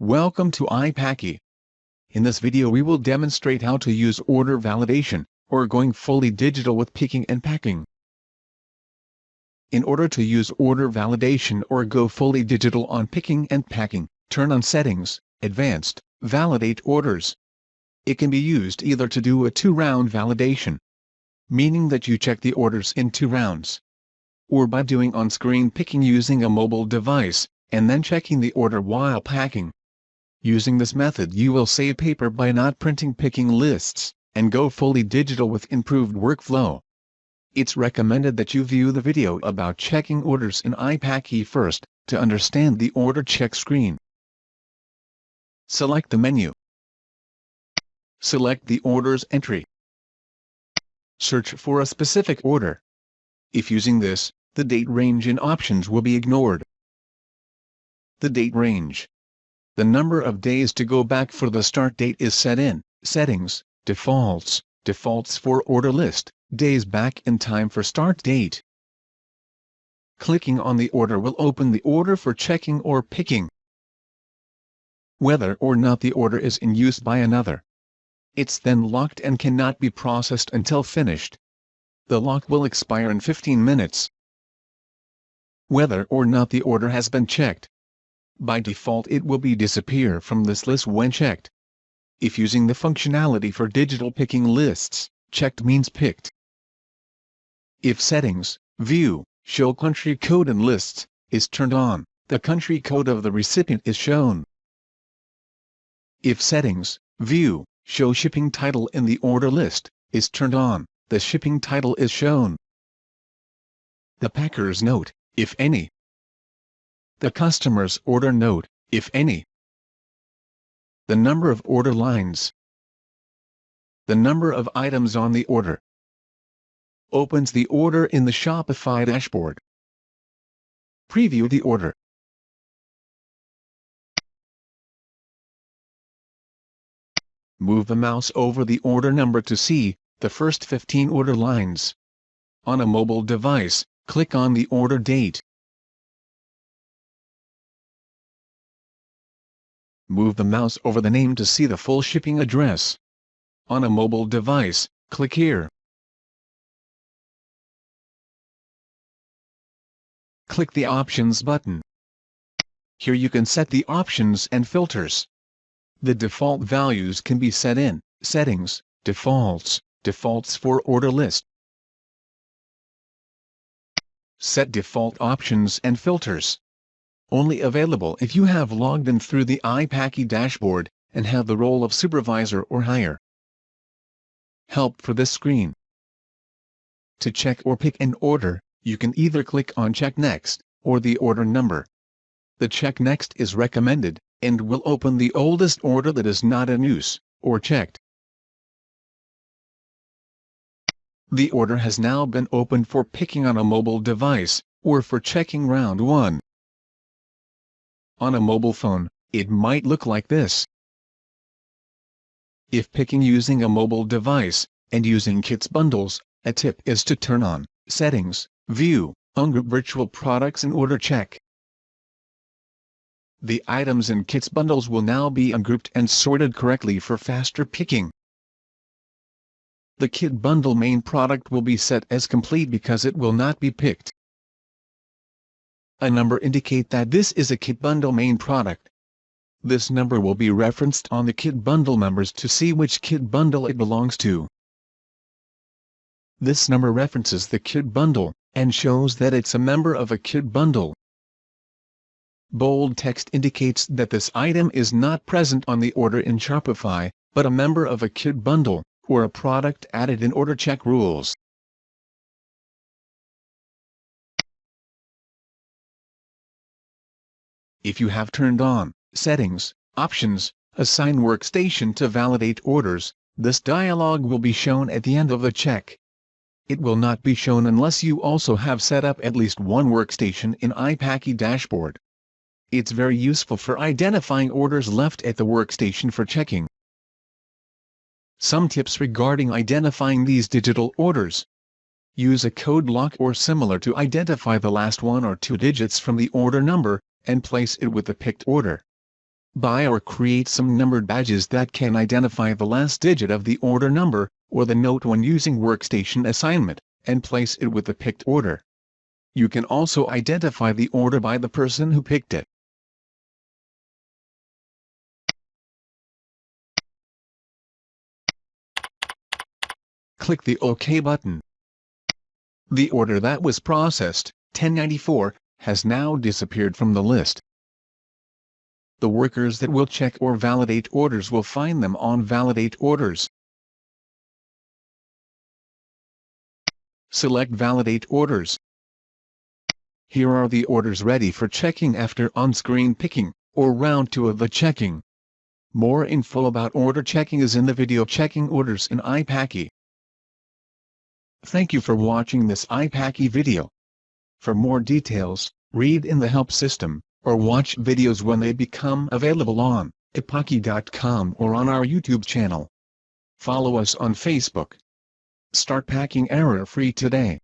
Welcome to iPacky. In this video we will demonstrate how to use order validation, or going fully digital with picking and packing. In order to use order validation or go fully digital on picking and packing, turn on Settings, Advanced, Validate Orders. It can be used either to do a 2-round validation, meaning that you check the orders in 2 rounds, or by doing on-screen picking using a mobile device, and then checking the order while packing. Using this method you will save paper by not printing picking lists, and go fully digital with improved workflow. It's recommended that you view the video about checking orders in iPacky first, to understand the order check screen. Select the menu. Select the order's entry. Search for a specific order. If using this, the date range in options will be ignored. The date range. The number of days to go back for the start date is set in Settings, Defaults for order list, days back in time for start date. Clicking on the order will open the order for checking or picking. Whether or not the order is in use by another, it's then locked and cannot be processed until finished. The lock will expire in 15 minutes. Whether or not the order has been checked. By default it will disappear from this list when checked. If using the functionality for digital picking lists, checked means picked. If Settings, View, Show Country Code in Lists, is turned on, the country code of the recipient is shown. If Settings, View, Show Shipping Title in the order list, is turned on, the shipping title is shown. The packer's note, if any. The customer's order note, if any. The number of order lines. The number of items on the order. Opens the order in the Shopify dashboard. Preview the order. Move the mouse over the order number to see the first 15 order lines. On a mobile device, click on the order date. Move the mouse over the name to see the full shipping address. On a mobile device, click here. Click the Options button. Here you can set the options and filters. The default values can be set in Settings, Defaults for order list. Set default options and filters. Only available if you have logged in through the iPacky dashboard, and have the role of supervisor or higher. Help for this screen. To check or pick an order, you can either click on Check Next, or the order number. The Check Next is recommended, and will open the oldest order that is not in use, or checked. The order has now been opened for picking on a mobile device, or for checking round 1. On a mobile phone, it might look like this. If picking using a mobile device, and using kits bundles, a tip is to turn on Settings, View, Ungroup Virtual Products and Order Check. The items in kits bundles will now be ungrouped and sorted correctly for faster picking. The kit bundle main product will be set as complete because it will not be picked. A number indicate that this is a kit bundle main product. This number will be referenced on the kit bundle numbers to see which kit bundle it belongs to. This number references the kit bundle, and shows that it's a member of a kit bundle. Bold text indicates that this item is not present on the order in Shopify, but a member of a kit bundle, or a product added in order check rules. If you have turned on Settings, Options, Assign Workstation to validate orders, this dialog will be shown at the end of the check. It will not be shown unless you also have set up at least one workstation in iPacky dashboard. It's very useful for identifying orders left at the workstation for checking. Some tips regarding identifying these digital orders. Use a code lock or similar to identify the last 1 or 2 digits from the order number, and place it with the picked order. Buy or create some numbered badges that can identify the last digit of the order number, or the note when using Workstation assignment, and place it with the picked order. You can also identify the order by the person who picked it. Click the OK button. The order that was processed, 1094, has now disappeared from the list. The workers that will check or validate orders will find them on Validate Orders. Select Validate Orders. Here are the orders ready for checking after on-screen picking, or round 2 of the checking. More info about order checking is in the video Checking Orders in iPacky. Thank you for watching this iPacky video. For more details, read in the help system, or watch videos when they become available on ipaki.com or on our YouTube channel. Follow us on Facebook. Start packing error-free today.